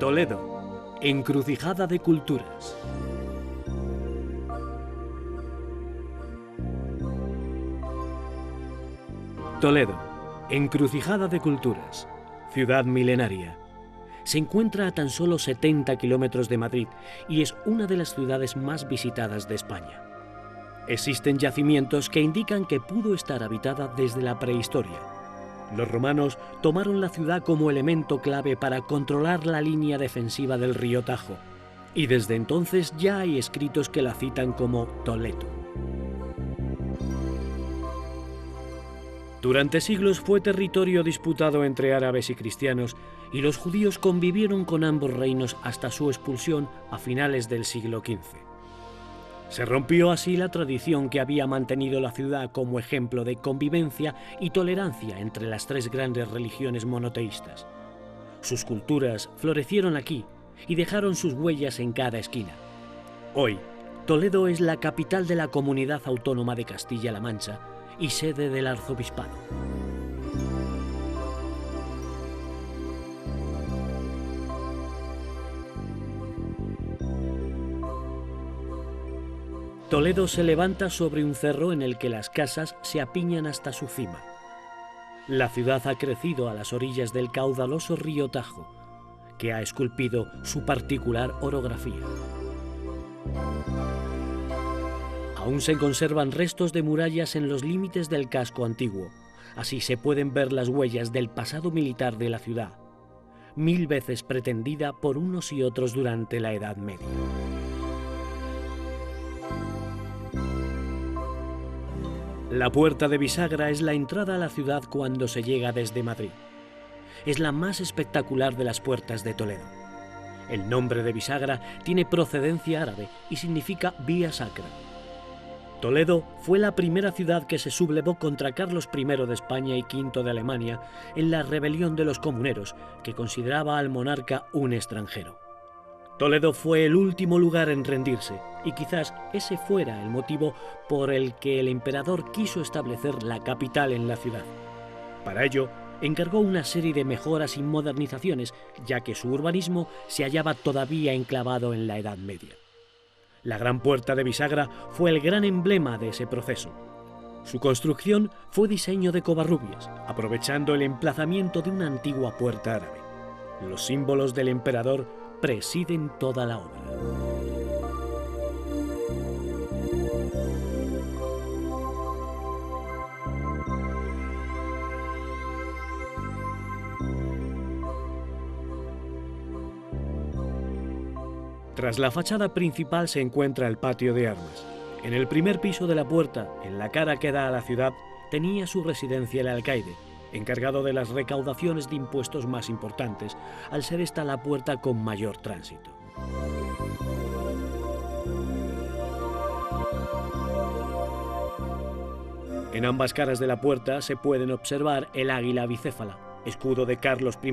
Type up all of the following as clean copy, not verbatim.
Toledo, encrucijada de culturas. Toledo, encrucijada de culturas, ciudad milenaria. Se encuentra a tan solo 70 kilómetros de Madrid y es una de las ciudades más visitadas de España. Existen yacimientos que indican que pudo estar habitada desde la prehistoria. Los romanos tomaron la ciudad como elemento clave para controlar la línea defensiva del río Tajo, y desde entonces ya hay escritos que la citan como Toledo. Durante siglos fue territorio disputado entre árabes y cristianos, y los judíos convivieron con ambos reinos hasta su expulsión a finales del siglo XV. Se rompió así la tradición que había mantenido la ciudad como ejemplo de convivencia y tolerancia entre las tres grandes religiones monoteístas. Sus culturas florecieron aquí y dejaron sus huellas en cada esquina. Hoy, Toledo es la capital de la Comunidad Autónoma de Castilla-La Mancha y sede del arzobispado. Toledo se levanta sobre un cerro en el que las casas se apiñan hasta su cima. La ciudad ha crecido a las orillas del caudaloso río Tajo, que ha esculpido su particular orografía. Aún se conservan restos de murallas en los límites del casco antiguo. Así se pueden ver las huellas del pasado militar de la ciudad, 1000 veces pretendida por unos y otros durante la Edad Media. La Puerta de Bisagra es la entrada a la ciudad cuando se llega desde Madrid. Es la más espectacular de las puertas de Toledo. El nombre de Bisagra tiene procedencia árabe y significa vía sacra. Toledo fue la primera ciudad que se sublevó contra Carlos I de España y V de Alemania en la rebelión de los comuneros, que consideraba al monarca un extranjero. Toledo fue el último lugar en rendirse, y quizás ese fuera el motivo por el que el emperador quiso establecer la capital en la ciudad. Para ello, encargó una serie de mejoras y modernizaciones, ya que su urbanismo se hallaba todavía enclavado en la Edad Media. La Gran Puerta de Bisagra fue el gran emblema de ese proceso. Su construcción fue diseño de Covarrubias, aprovechando el emplazamiento de una antigua puerta árabe. Los símbolos del emperador presiden toda la obra. Tras la fachada principal se encuentra el patio de armas. En el primer piso de la puerta, en la cara que da a la ciudad, tenía su residencia el alcaide, encargado de las recaudaciones de impuestos más importantes, al ser esta la puerta con mayor tránsito. En ambas caras de la puerta se pueden observar el águila bicéfala, escudo de Carlos I.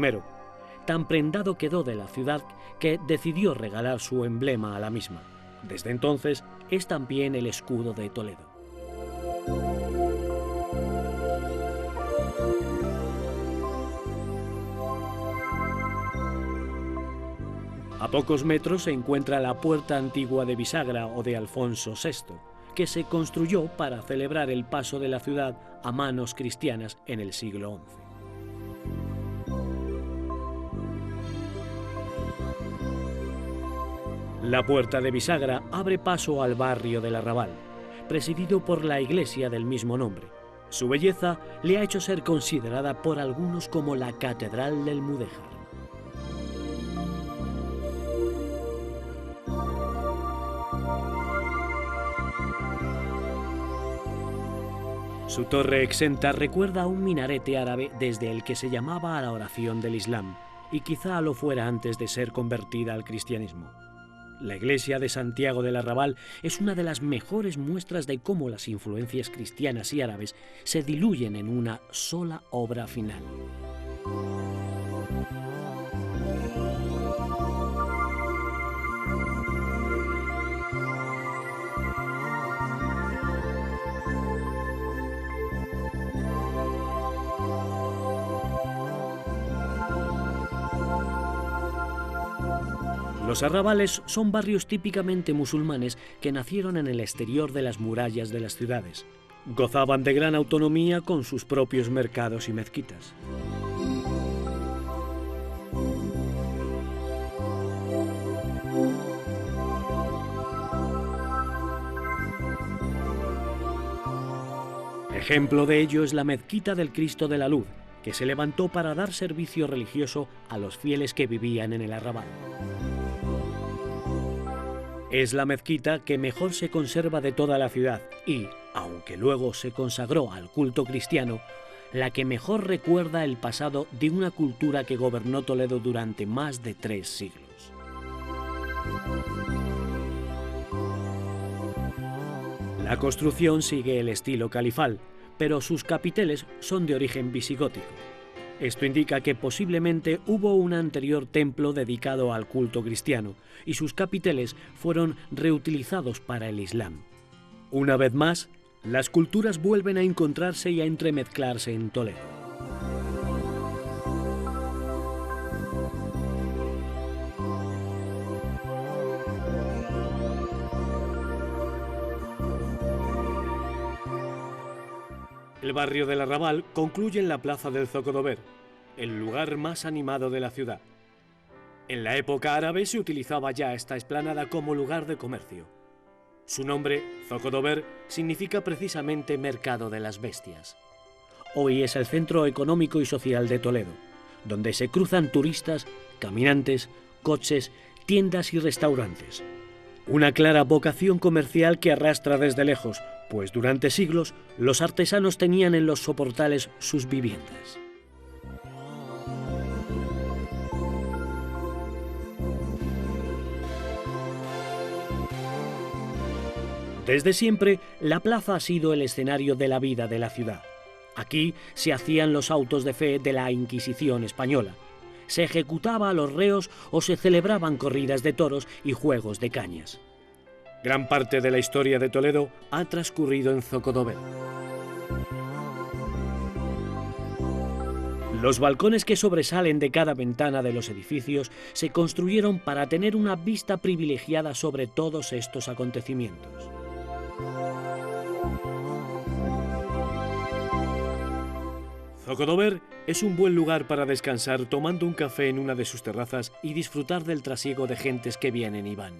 Tan prendado quedó de la ciudad que decidió regalar su emblema a la misma. Desde entonces es también el escudo de Toledo. A pocos metros se encuentra la Puerta Antigua de Bisagra o de Alfonso VI, que se construyó para celebrar el paso de la ciudad a manos cristianas en el siglo XI. La Puerta de Bisagra abre paso al barrio del Arrabal, presidido por la iglesia del mismo nombre. Su belleza le ha hecho ser considerada por algunos como la Catedral del Mudéjar. Su torre exenta recuerda a un minarete árabe desde el que se llamaba a la oración del Islam, y quizá lo fuera antes de ser convertida al cristianismo. La iglesia de Santiago del Arrabal es una de las mejores muestras de cómo las influencias cristianas y árabes se diluyen en una sola obra final. Los arrabales son barrios típicamente musulmanes que nacieron en el exterior de las murallas de las ciudades. Gozaban de gran autonomía con sus propios mercados y mezquitas. Ejemplo de ello es la mezquita del Cristo de la Luz, que se levantó para dar servicio religioso a los fieles que vivían en el arrabal. Es la mezquita que mejor se conserva de toda la ciudad y, aunque luego se consagró al culto cristiano, la que mejor recuerda el pasado de una cultura que gobernó Toledo durante más de 3 siglos. La construcción sigue el estilo califal, pero sus capiteles son de origen visigótico. Esto indica que posiblemente hubo un anterior templo dedicado al culto cristiano y sus capiteles fueron reutilizados para el Islam. Una vez más, las culturas vuelven a encontrarse y a entremezclarse en Toledo. El barrio del Arrabal concluye en la plaza del Zocodover, el lugar más animado de la ciudad. En la época árabe se utilizaba ya esta explanada como lugar de comercio. Su nombre, Zocodover, significa precisamente mercado de las bestias. Hoy es el centro económico y social de Toledo, donde se cruzan turistas, caminantes, coches, tiendas y restaurantes. Una clara vocación comercial que arrastra desde lejos, pues durante siglos los artesanos tenían en los soportales sus viviendas. Desde siempre, la plaza ha sido el escenario de la vida de la ciudad. Aquí se hacían los autos de fe de la Inquisición española. Se ejecutaba a los reos o se celebraban corridas de toros y juegos de cañas. Gran parte de la historia de Toledo ha transcurrido en Zocodover. Los balcones que sobresalen de cada ventana de los edificios se construyeron para tener una vista privilegiada sobre todos estos acontecimientos. Zocodover es un buen lugar para descansar tomando un café en una de sus terrazas y disfrutar del trasiego de gentes que vienen y van.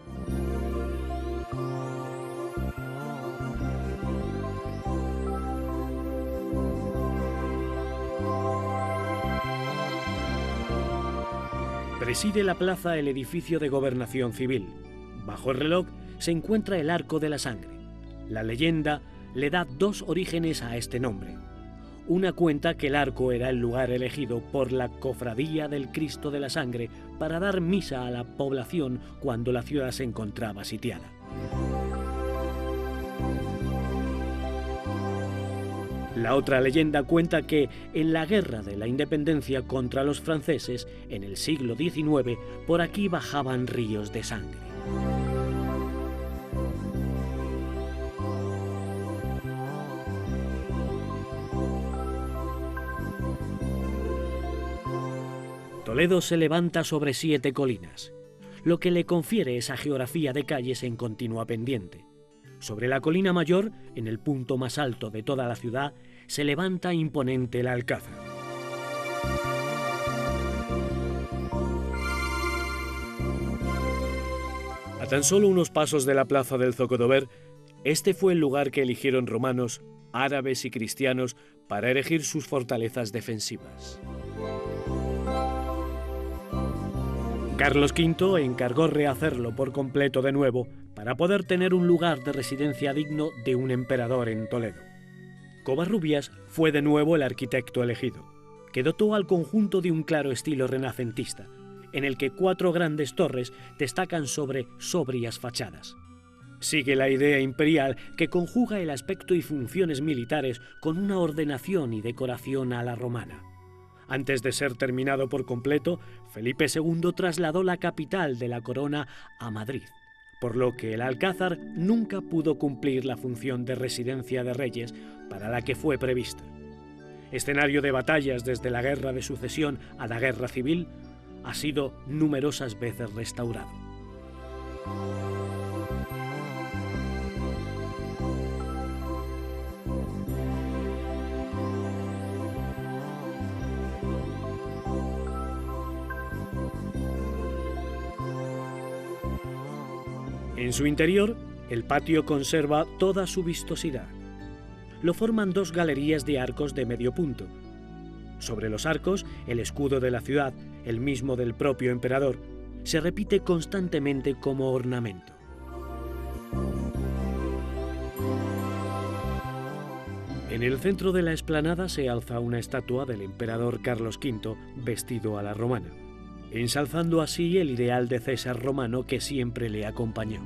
Preside la plaza el edificio de Gobernación Civil. Bajo el reloj se encuentra el Arco de la Sangre. La leyenda le da 2 orígenes a este nombre. Una cuenta que el arco era el lugar elegido por la Cofradía del Cristo de la Sangre para dar misa a la población cuando la ciudad se encontraba sitiada. La otra leyenda cuenta que en la Guerra de la Independencia contra los franceses, en el siglo XIX, por aquí bajaban ríos de sangre. Toledo se levanta sobre 7 colinas, lo que le confiere esa geografía de calles en continua pendiente. Sobre la colina mayor, en el punto más alto de toda la ciudad, se levanta imponente el Alcázar. A tan solo unos pasos de la plaza del Zocodover, este fue el lugar que eligieron romanos árabes y cristianos, para erigir sus fortalezas defensivas. Carlos V encargó rehacerlo por completo de nuevo para poder tener un lugar de residencia digno de un emperador en Toledo. Covarrubias fue de nuevo el arquitecto elegido, que dotó al conjunto de un claro estilo renacentista, en el que 4 grandes torres destacan sobre sobrias fachadas. Sigue la idea imperial que conjuga el aspecto y funciones militares con una ordenación y decoración a la romana. Antes de ser terminado por completo, Felipe II trasladó la capital de la corona a Madrid, por lo que el Alcázar nunca pudo cumplir la función de residencia de reyes para la que fue prevista. Escenario de batallas desde la Guerra de Sucesión a la Guerra Civil, ha sido numerosas veces restaurado. En su interior, el patio conserva toda su vistosidad. Lo forman 2 galerías de arcos de medio punto. Sobre los arcos, el escudo de la ciudad, el mismo del propio emperador, se repite constantemente como ornamento. En el centro de la explanada se alza una estatua del emperador Carlos V vestido a la romana, ensalzando así el ideal de César romano que siempre le acompañó.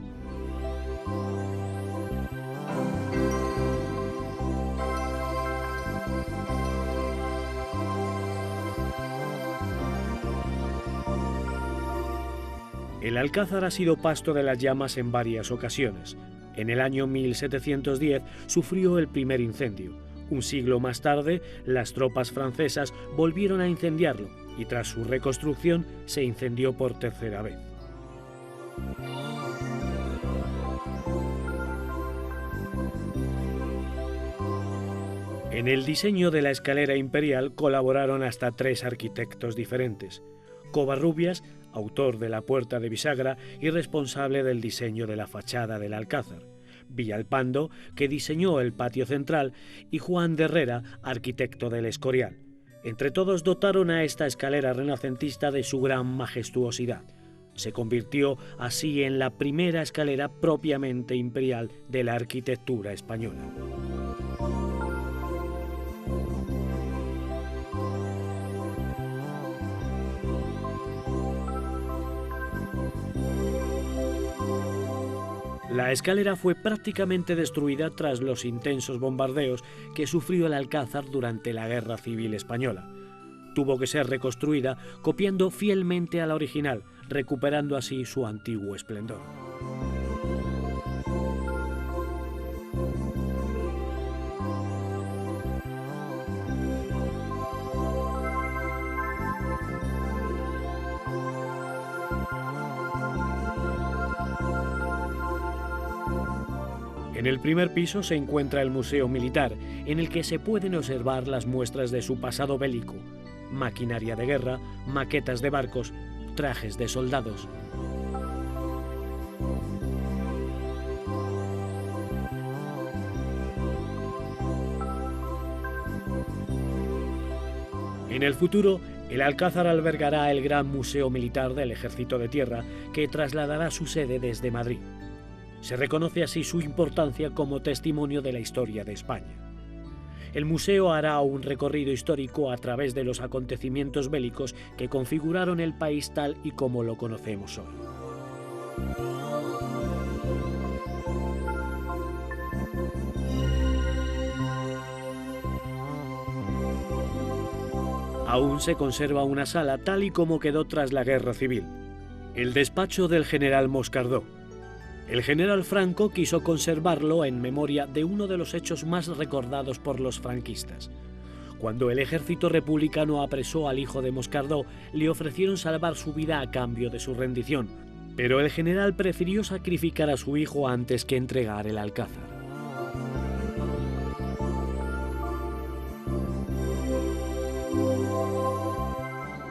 El Alcázar ha sido pasto de las llamas en varias ocasiones. En el año 1710 sufrió el primer incendio. Un siglo más tarde, las tropas francesas volvieron a incendiarlo y tras su reconstrucción se incendió por tercera vez. En el diseño de la escalera imperial colaboraron hasta 3 arquitectos diferentes. Covarrubias, autor de la Puerta de Bisagra y responsable del diseño de la fachada del Alcázar; Villalpando, que diseñó el patio central; y Juan de Herrera, arquitecto del Escorial. Entre todos dotaron a esta escalera renacentista de su gran majestuosidad. Se convirtió así en la primera escalera propiamente imperial de la arquitectura española. La escalera fue prácticamente destruida tras los intensos bombardeos que sufrió el Alcázar durante la Guerra Civil Española. Tuvo que ser reconstruida copiando fielmente a la original, recuperando así su antiguo esplendor. En el primer piso se encuentra el Museo Militar, en el que se pueden observar las muestras de su pasado bélico: maquinaria de guerra, maquetas de barcos, trajes de soldados. En el futuro, el Alcázar albergará el Gran Museo Militar del Ejército de Tierra, que trasladará su sede desde Madrid. Se reconoce así su importancia como testimonio de la historia de España. El museo hará un recorrido histórico a través de los acontecimientos bélicos que configuraron el país tal y como lo conocemos hoy. Aún se conserva una sala tal y como quedó tras la Guerra Civil: el despacho del general Moscardó. El general Franco quiso conservarlo en memoria de uno de los hechos más recordados por los franquistas. Cuando el ejército republicano apresó al hijo de Moscardó, le ofrecieron salvar su vida a cambio de su rendición, pero el general prefirió sacrificar a su hijo antes que entregar el Alcázar.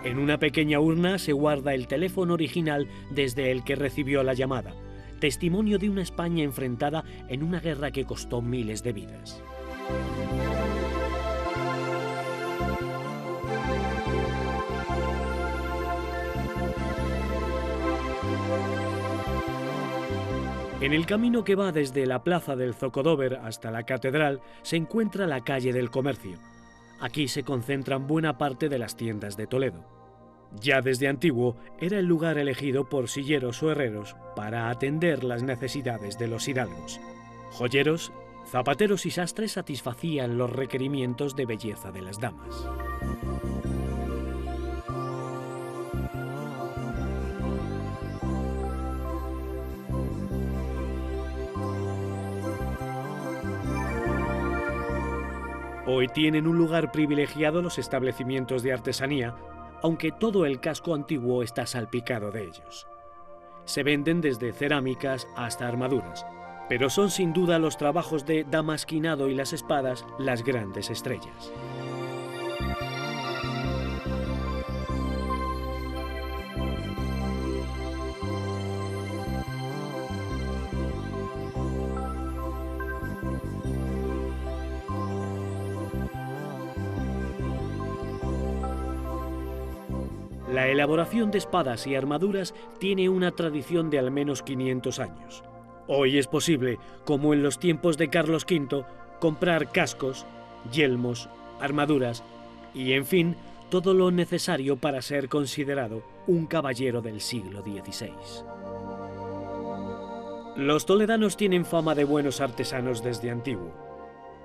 En una pequeña urna se guarda el teléfono original desde el que recibió la llamada, testimonio de una España enfrentada en una guerra que costó miles de vidas. En el camino que va desde la plaza del Zocodover hasta la catedral se encuentra la calle del Comercio. Aquí se concentran buena parte de las tiendas de Toledo. Ya desde antiguo era el lugar elegido por silleros o herreros para atender las necesidades de los hidalgos. Joyeros, zapateros y sastres satisfacían los requerimientos de belleza de las damas. Hoy tienen un lugar privilegiado los establecimientos de artesanía, aunque todo el casco antiguo está salpicado de ellos. Se venden desde cerámicas hasta armaduras, pero son sin duda los trabajos de damasquinado y las espadas las grandes estrellas. La elaboración de espadas y armaduras tiene una tradición de al menos 500 años. Hoy es posible, como en los tiempos de Carlos V, comprar cascos, yelmos, armaduras y, en fin, todo lo necesario para ser considerado un caballero del siglo XVI. Los toledanos tienen fama de buenos artesanos desde antiguo.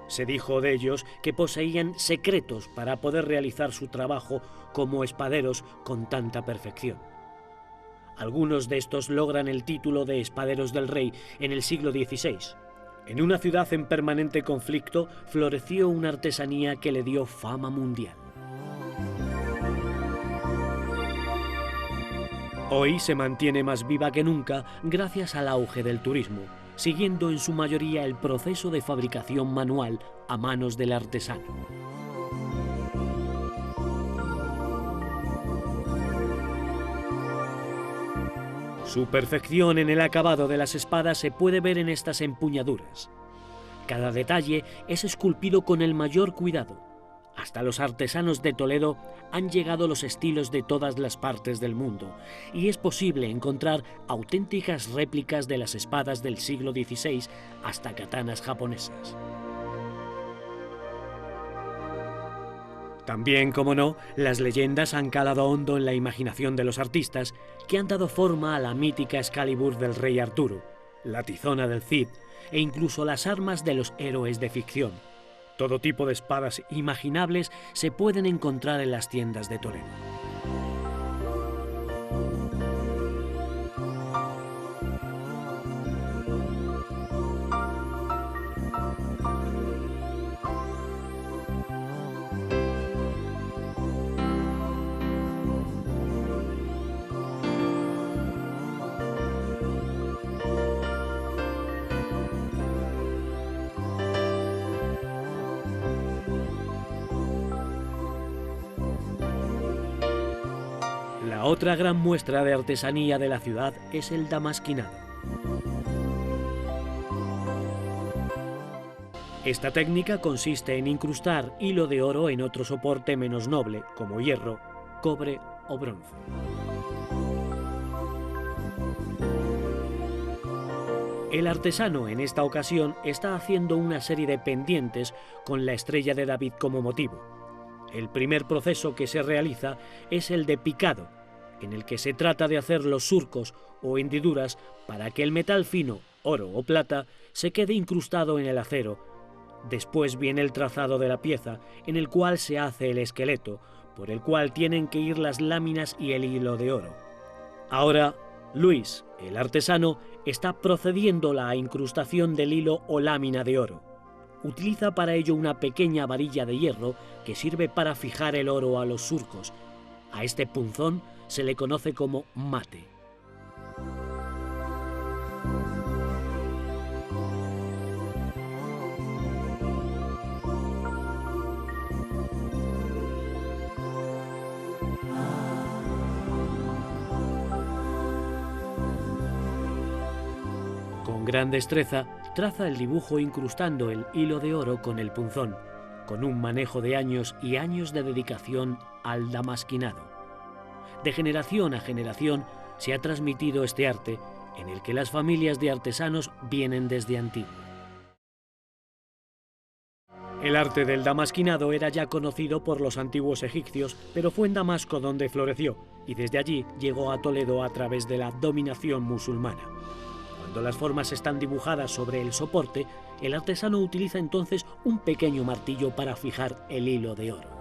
Se dijo de ellos que poseían secretos para poder realizar su trabajo como espaderos con tanta perfección. Algunos de estos logran el título de espaderos del rey en el siglo XVI. En una ciudad en permanente conflicto floreció una artesanía que le dio fama mundial. Hoy se mantiene más viva que nunca gracias al auge del turismo, siguiendo en su mayoría el proceso de fabricación manual a manos del artesano. Su perfección en el acabado de las espadas se puede ver en estas empuñaduras. Cada detalle es esculpido con el mayor cuidado. Hasta los artesanos de Toledo han llegado los estilos de todas las partes del mundo y es posible encontrar auténticas réplicas de las espadas del siglo XVI hasta katanas japonesas. También, como no, las leyendas han calado hondo en la imaginación de los artistas que han dado forma a la mítica Excalibur del rey Arturo, la tizona del Cid e incluso las armas de los héroes de ficción. Todo tipo de espadas imaginables se pueden encontrar en las tiendas de Toledo. La otra gran muestra de artesanía de la ciudad es el damasquinado. Esta técnica consiste en incrustar hilo de oro en otro soporte menos noble, como hierro, cobre o bronce. El artesano en esta ocasión está haciendo una serie de pendientes con la estrella de David como motivo. El primer proceso que se realiza es el de picado, en el que se trata de hacer los surcos o hendiduras para que el metal fino, oro o plata, se quede incrustado en el acero. Después viene el trazado de la pieza, en el cual se hace el esqueleto, por el cual tienen que ir las láminas y el hilo de oro. Ahora, Luis, el artesano, está procediendo a la incrustación del hilo o lámina de oro. Utiliza para ello una pequeña varilla de hierro que sirve para fijar el oro a los surcos. A este punzón se le conoce como mate. Con Con gran destreza, traza el dibujo incrustando el hilo de oro con el punzón, con un manejo de años y años de dedicación al damasquinado. De generación a generación se ha transmitido este arte, en el que las familias de artesanos vienen desde antiguo. El arte del damasquinado era ya conocido por los antiguos egipcios, pero fue en Damasco donde floreció, y desde allí llegó a Toledo a través de la dominación musulmana. Cuando las formas están dibujadas sobre el soporte, el artesano utiliza entonces un pequeño martillo para fijar el hilo de oro.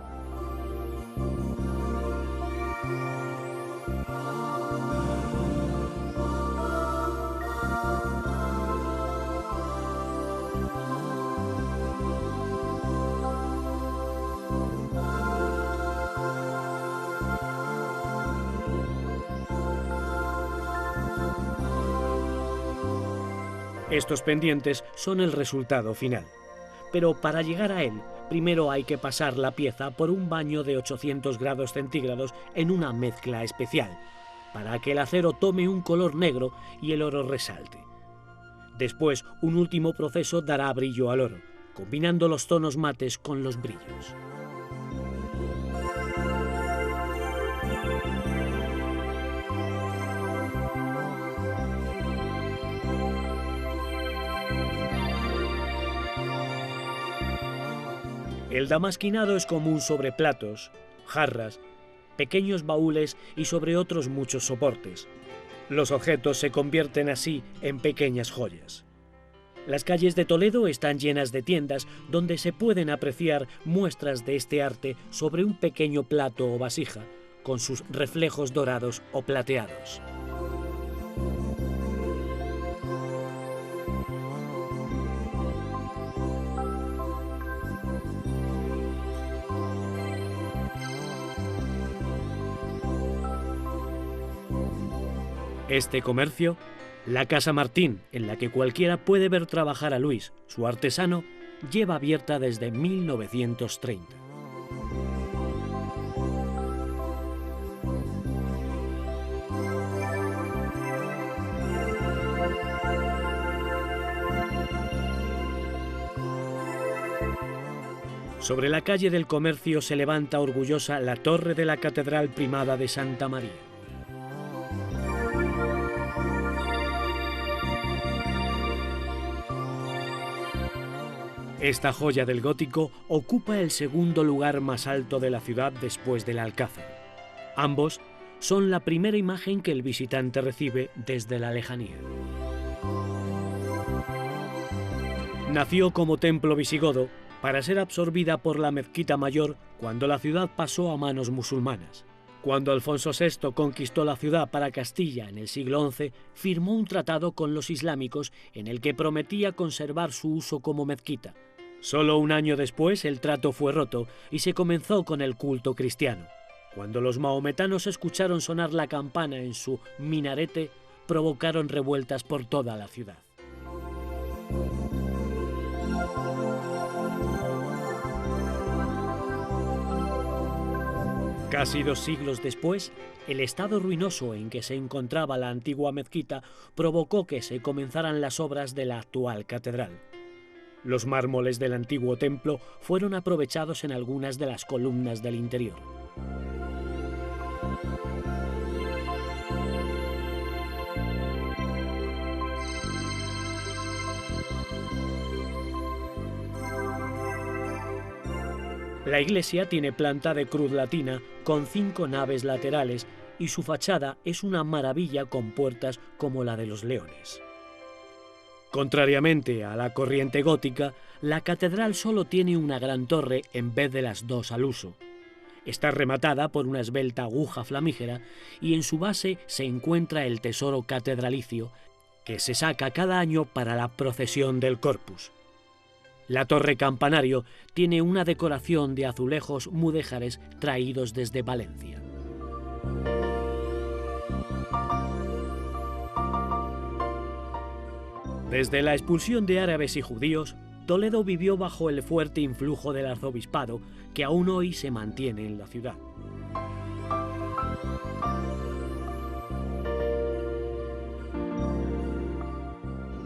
Estos pendientes son el resultado final. Pero para llegar a él, primero hay que pasar la pieza por un baño de 800 grados centígrados en una mezcla especial, para que el acero tome un color negro y el oro resalte. Después, un último proceso dará brillo al oro, combinando los tonos mates con los brillos. El damasquinado es común sobre platos, jarras, pequeños baúles y sobre otros muchos soportes. Los objetos se convierten así en pequeñas joyas. Las calles de Toledo están llenas de tiendas donde se pueden apreciar muestras de este arte sobre un pequeño plato o vasija, con sus reflejos dorados o plateados. Este comercio, la Casa Martín, en la que cualquiera puede ver trabajar a Luis, su artesano, lleva abierta desde 1930. Sobre la calle del Comercio se levanta orgullosa la torre de la Catedral Primada de Santa María. Esta joya del gótico ocupa el segundo lugar más alto de la ciudad después del Alcázar. Ambos son la primera imagen que el visitante recibe desde la lejanía. Nació como templo visigodo para ser absorbida por la mezquita mayor cuando la ciudad pasó a manos musulmanas. Cuando Alfonso VI conquistó la ciudad para Castilla en el siglo XI, firmó un tratado con los islámicos en el que prometía conservar su uso como mezquita. Solo un año después el trato fue roto y se comenzó con el culto cristiano. Cuando los mahometanos escucharon sonar la campana en su minarete, provocaron revueltas por toda la ciudad. Casi 2 siglos después, el estado ruinoso en que se encontraba la antigua mezquita provocó que se comenzaran las obras de la actual catedral. Los mármoles del antiguo templo fueron aprovechados en algunas de las columnas del interior. La iglesia tiene planta de cruz latina con 5 naves laterales y su fachada es una maravilla con puertas como la de los leones. Contrariamente a la corriente gótica, la catedral solo tiene una gran torre en vez de las 2 al uso. Está rematada por una esbelta aguja flamígera y en su base se encuentra el tesoro catedralicio que se saca cada año para la procesión del Corpus. La torre campanario tiene una decoración de azulejos mudéjares traídos desde Valencia. Desde la expulsión de árabes y judíos, Toledo vivió bajo el fuerte influjo del arzobispado, que aún hoy se mantiene en la ciudad.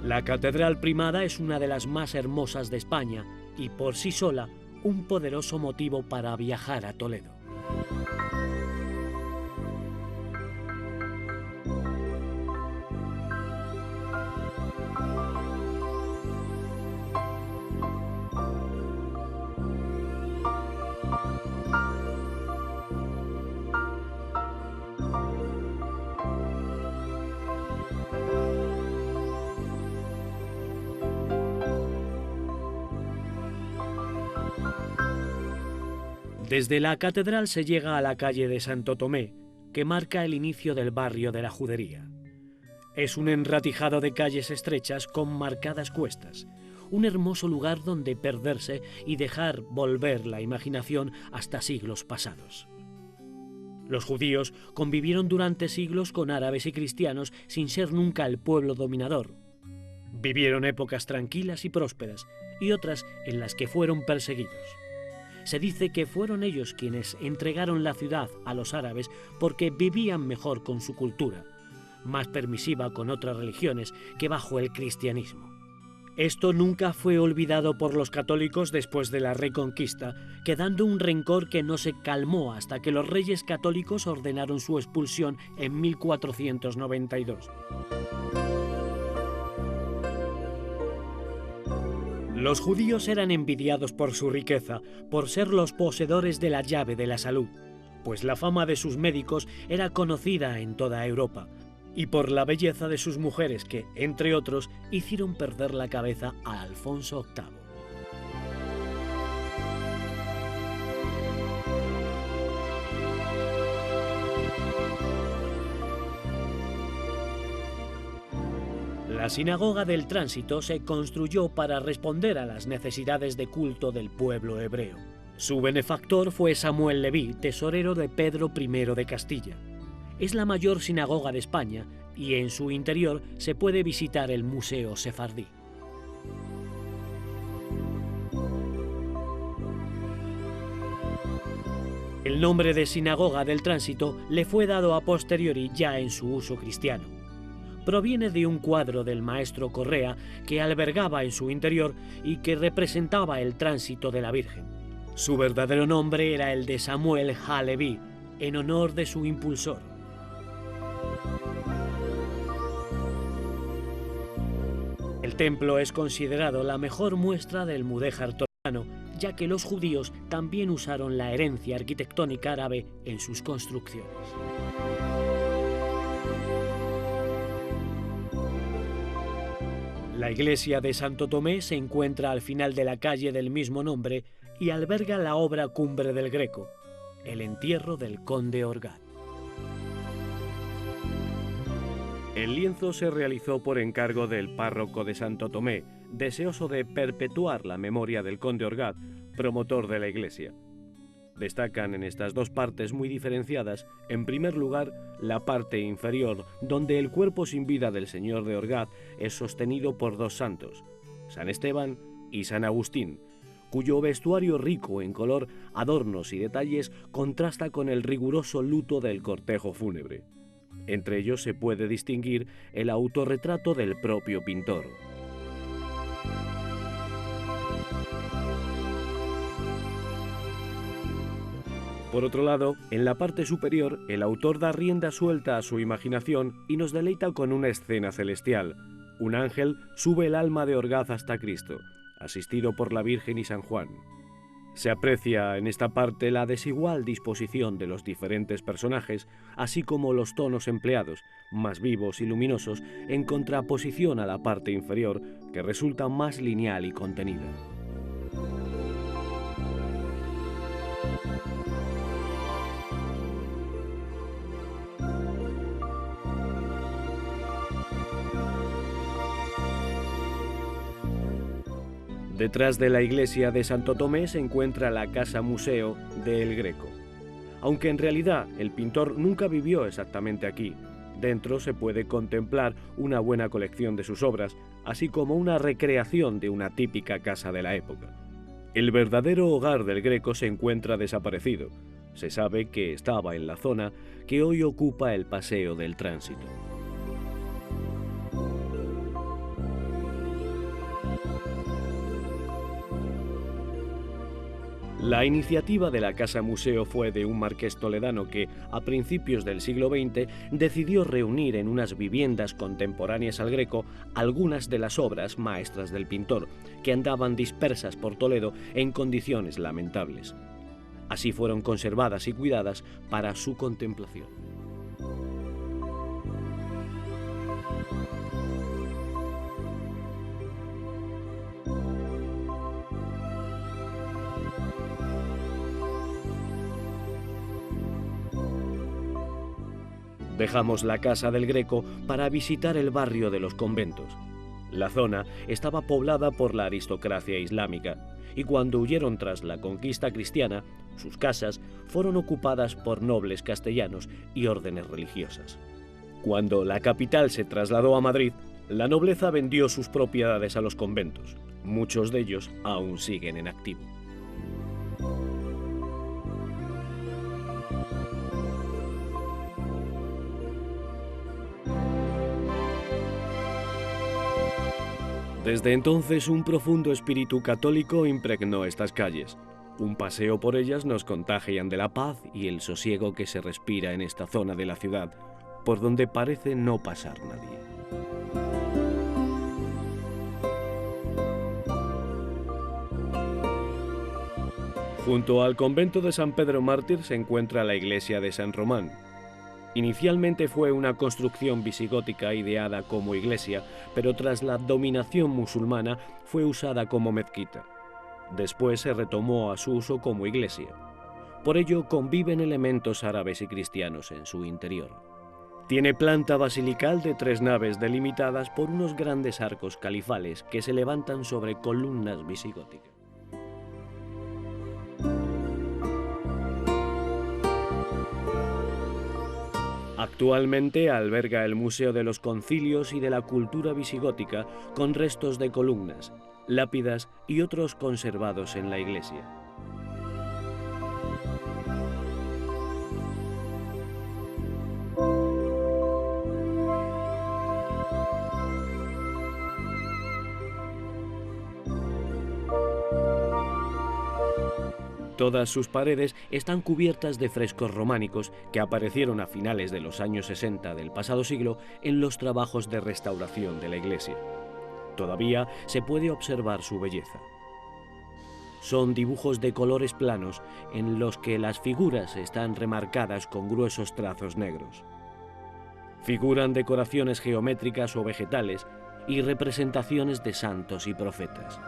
La Catedral Primada es una de las más hermosas de España y por sí sola un poderoso motivo para viajar a Toledo. Desde la catedral se llega a la calle de Santo Tomé, que marca el inicio del barrio de la Judería. Es un enratijado de calles estrechas con marcadas cuestas, un hermoso lugar donde perderse y dejar volver la imaginación hasta siglos pasados. Los judíos convivieron durante siglos con árabes y cristianos sin ser nunca el pueblo dominador. Vivieron épocas tranquilas y prósperas y otras en las que fueron perseguidos. Se dice que fueron ellos quienes entregaron la ciudad a los árabes porque vivían mejor con su cultura, más permisiva con otras religiones que bajo el cristianismo. Esto nunca fue olvidado por los católicos después de la Reconquista, quedando un rencor que no se calmó hasta que los reyes católicos ordenaron su expulsión en 1492. Los judíos eran envidiados por su riqueza, por ser los poseedores de la llave de la salud, pues la fama de sus médicos era conocida en toda Europa, y por la belleza de sus mujeres que, entre otros, hicieron perder la cabeza a Alfonso VIII. La Sinagoga del Tránsito se construyó para responder a las necesidades de culto del pueblo hebreo. Su benefactor fue Samuel Leví, tesorero de Pedro I de Castilla. Es la mayor sinagoga de España y en su interior se puede visitar el Museo Sefardí. El nombre de Sinagoga del Tránsito le fue dado a posteriori ya en su uso cristiano. Proviene de un cuadro del maestro Correa que albergaba en su interior y que representaba el tránsito de la Virgen. Su verdadero nombre era el de Samuel ha-Leví, en honor de su impulsor. El templo es considerado la mejor muestra del mudéjar toledano, ya que los judíos también usaron la herencia arquitectónica árabe en sus construcciones. La iglesia de Santo Tomé se encuentra al final de la calle del mismo nombre y alberga la obra cumbre del Greco, el entierro del conde Orgaz. El lienzo se realizó por encargo del párroco de Santo Tomé, deseoso de perpetuar la memoria del conde Orgaz, promotor de la iglesia. Destacan en estas dos partes muy diferenciadas, en primer lugar, la parte inferior, donde el cuerpo sin vida del señor de Orgaz es sostenido por dos santos, San Esteban y San Agustín, cuyo vestuario rico en color, adornos y detalles contrasta con el riguroso luto del cortejo fúnebre. Entre ellos se puede distinguir el autorretrato del propio pintor. Por otro lado, en la parte superior, el autor da rienda suelta a su imaginación y nos deleita con una escena celestial. Un ángel sube el alma de Orgaz hasta Cristo, asistido por la Virgen y San Juan. Se aprecia en esta parte la desigual disposición de los diferentes personajes, así como los tonos empleados, más vivos y luminosos, en contraposición a la parte inferior, que resulta más lineal y contenida. Detrás de la iglesia de Santo Tomé se encuentra la casa museo de El Greco. Aunque en realidad el pintor nunca vivió exactamente aquí, dentro se puede contemplar una buena colección de sus obras, así como una recreación de una típica casa de la época. El verdadero hogar del Greco se encuentra desaparecido. Se sabe que estaba en la zona que hoy ocupa el Paseo del Tránsito. La iniciativa de la Casa Museo fue de un marqués toledano que, a principios del siglo XX, decidió reunir en unas viviendas contemporáneas al Greco algunas de las obras maestras del pintor, que andaban dispersas por Toledo en condiciones lamentables. Así fueron conservadas y cuidadas para su contemplación. Dejamos la casa del Greco para visitar el barrio de los conventos. La zona estaba poblada por la aristocracia islámica y cuando huyeron tras la conquista cristiana, sus casas fueron ocupadas por nobles castellanos y órdenes religiosas. Cuando la capital se trasladó a Madrid, la nobleza vendió sus propiedades a los conventos. Muchos de ellos aún siguen en activo. Desde entonces, un profundo espíritu católico impregnó estas calles. Un paseo por ellas nos contagian de la paz y el sosiego que se respira en esta zona de la ciudad, por donde parece no pasar nadie. Junto al convento de San Pedro Mártir se encuentra la iglesia de San Román. Inicialmente fue una construcción visigótica ideada como iglesia, pero tras la dominación musulmana fue usada como mezquita. Después se retomó a su uso como iglesia. Por ello conviven elementos árabes y cristianos en su interior. Tiene planta basilical de 3 naves delimitadas por unos grandes arcos califales que se levantan sobre columnas visigóticas. Actualmente alberga el Museo de los Concilios y de la Cultura Visigótica, con restos de columnas, lápidas y otros conservados en la iglesia. Todas sus paredes están cubiertas de frescos románicos que aparecieron a finales de los años 60 del pasado siglo en los trabajos de restauración de la iglesia. Todavía se puede observar su belleza. Son dibujos de colores planos en los que las figuras están remarcadas con gruesos trazos negros. Figuran decoraciones geométricas o vegetales y representaciones de santos y profetas.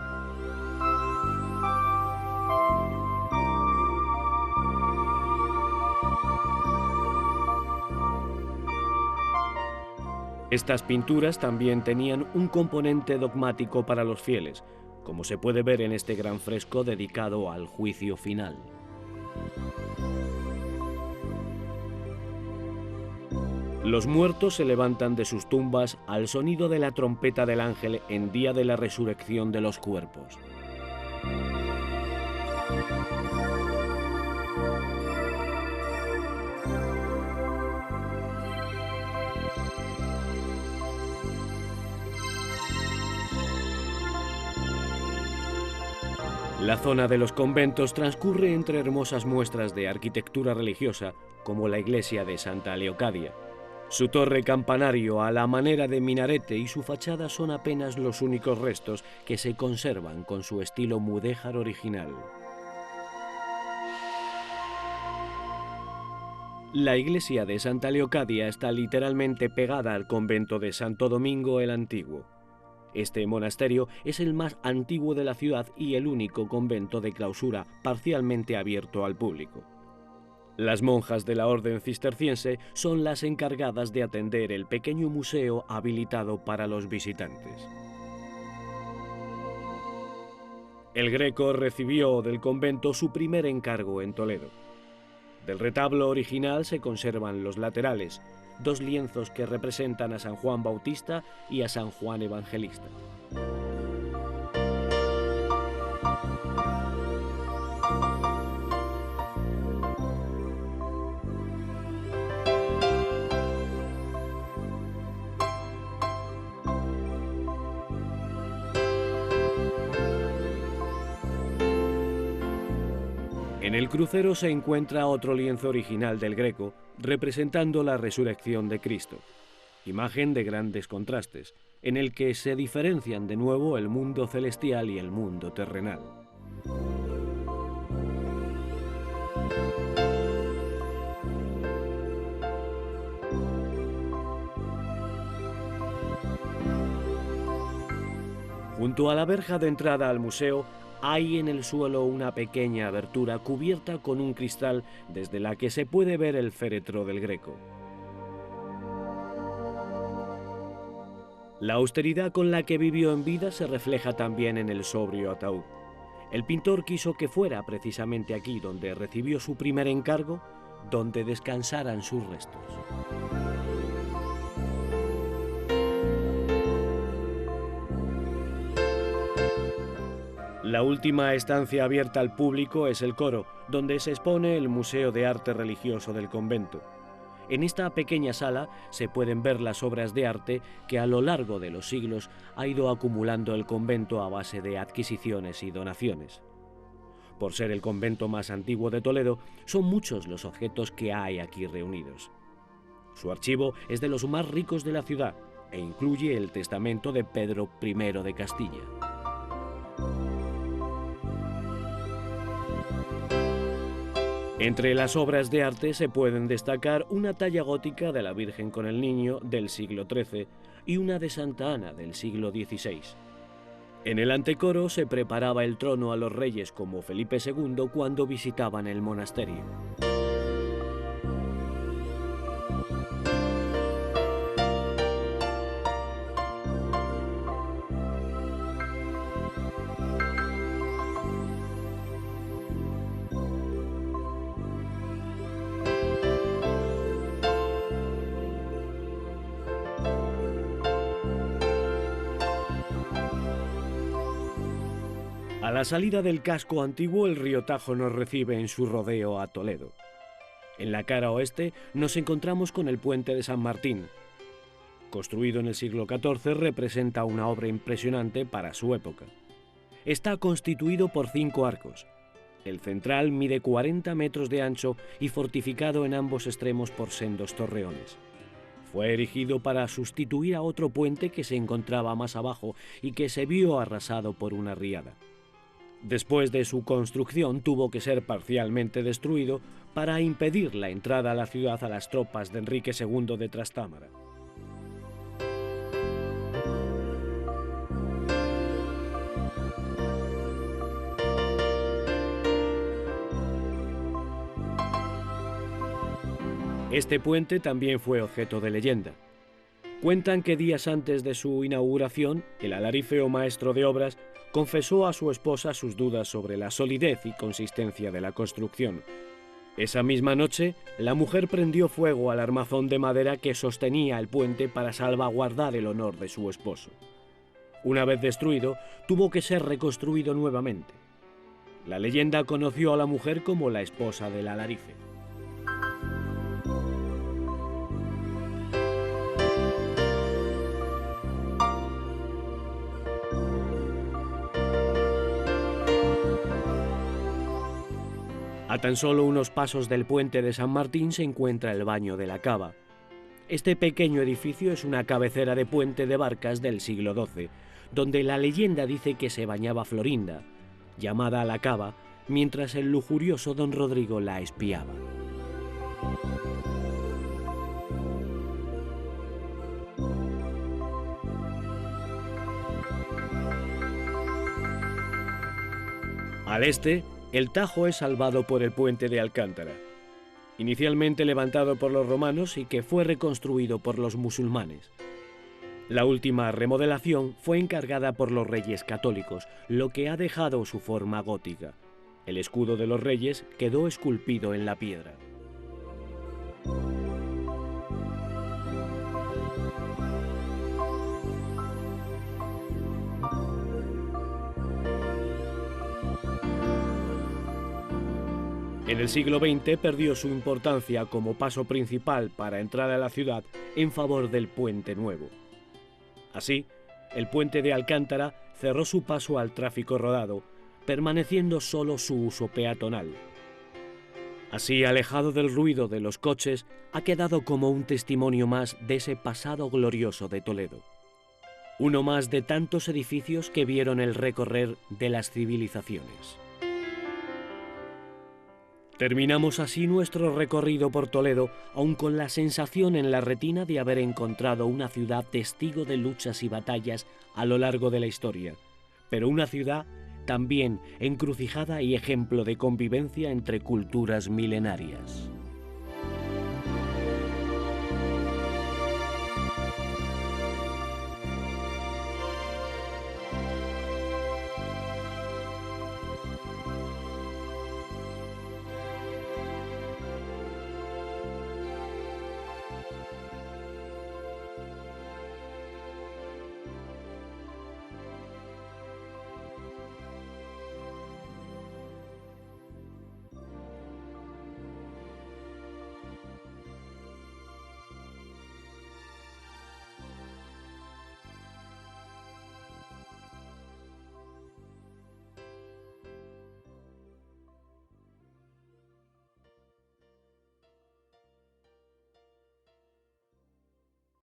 Estas pinturas también tenían un componente dogmático para los fieles, como se puede ver en este gran fresco dedicado al juicio final. Los muertos se levantan de sus tumbas al sonido de la trompeta del ángel en día de la resurrección de los cuerpos. La zona de los conventos transcurre entre hermosas muestras de arquitectura religiosa, como la iglesia de Santa Leocadia. Su torre campanario a la manera de minarete y su fachada son apenas los únicos restos que se conservan con su estilo mudéjar original. La iglesia de Santa Leocadia está literalmente pegada al convento de Santo Domingo el Antiguo. Este monasterio es el más antiguo de la ciudad y el único convento de clausura parcialmente abierto al público. Las monjas de la orden cisterciense son las encargadas de atender el pequeño museo habilitado para los visitantes. El Greco recibió del convento su primer encargo en Toledo. Del retablo original se conservan los laterales, 2 lienzos que representan a San Juan Bautista y a San Juan Evangelista. En el crucero se encuentra otro lienzo original del Greco representando la resurrección de Cristo, imagen de grandes contrastes, en el que se diferencian de nuevo el mundo celestial y el mundo terrenal. Junto a la verja de entrada al museo hay en el suelo una pequeña abertura cubierta con un cristal desde la que se puede ver el féretro del Greco. La austeridad con la que vivió en vida se refleja también en el sobrio ataúd. El pintor quiso que fuera precisamente aquí donde recibió su primer encargo, donde descansaran sus restos. La última estancia abierta al público es el coro, donde se expone el Museo de Arte Religioso del convento. En esta pequeña sala se pueden ver las obras de arte que a lo largo de los siglos ha ido acumulando el convento a base de adquisiciones y donaciones. Por ser el convento más antiguo de Toledo, son muchos los objetos que hay aquí reunidos. Su archivo es de los más ricos de la ciudad e incluye el testamento de Pedro I de Castilla. Entre las obras de arte se pueden destacar una talla gótica de la Virgen con el Niño del siglo XIII y una de Santa Ana del siglo XVI. En el antecoro se preparaba el trono a los reyes como Felipe II cuando visitaban el monasterio. A la salida del casco antiguo, el río Tajo nos recibe en su rodeo a Toledo. En la cara oeste nos encontramos con el puente de San Martín. Construido en el siglo XIV, representa una obra impresionante para su época. Está constituido por 5 arcos. El central mide 40 metros de ancho y fortificado en ambos extremos por sendos torreones. Fue erigido para sustituir a otro puente que se encontraba más abajo y que se vio arrasado por una riada. Después de su construcción tuvo que ser parcialmente destruido para impedir la entrada a la ciudad a las tropas de Enrique II de Trastámara. Este puente también fue objeto de leyenda. Cuentan que días antes de su inauguración, el alarife o maestro de obras confesó a su esposa sus dudas sobre la solidez y consistencia de la construcción. Esa misma noche, la mujer prendió fuego al armazón de madera que sostenía el puente para salvaguardar el honor de su esposo. Una vez destruido, tuvo que ser reconstruido nuevamente. La leyenda conoció a la mujer como la esposa del alarife. A tan solo unos pasos del puente de San Martín se encuentra el Baño de la Cava. Este pequeño edificio es una cabecera de puente de barcas del siglo XII, donde la leyenda dice que se bañaba Florinda, llamada a la Cava, mientras el lujurioso don Rodrigo la espiaba. Al este, el Tajo es salvado por el puente de Alcántara, inicialmente levantado por los romanos y que fue reconstruido por los musulmanes. La última remodelación fue encargada por los reyes católicos, lo que ha dejado su forma gótica. El escudo de los reyes quedó esculpido en la piedra. En el siglo XX perdió su importancia como paso principal para entrar a la ciudad en favor del Puente Nuevo. Así, el puente de Alcántara cerró su paso al tráfico rodado, permaneciendo solo su uso peatonal. Así, alejado del ruido de los coches, ha quedado como un testimonio más de ese pasado glorioso de Toledo. Uno más de tantos edificios que vieron el recorrer de las civilizaciones. Terminamos así nuestro recorrido por Toledo, aun con la sensación en la retina de haber encontrado una ciudad testigo de luchas y batallas a lo largo de la historia, pero una ciudad también encrucijada y ejemplo de convivencia entre culturas milenarias.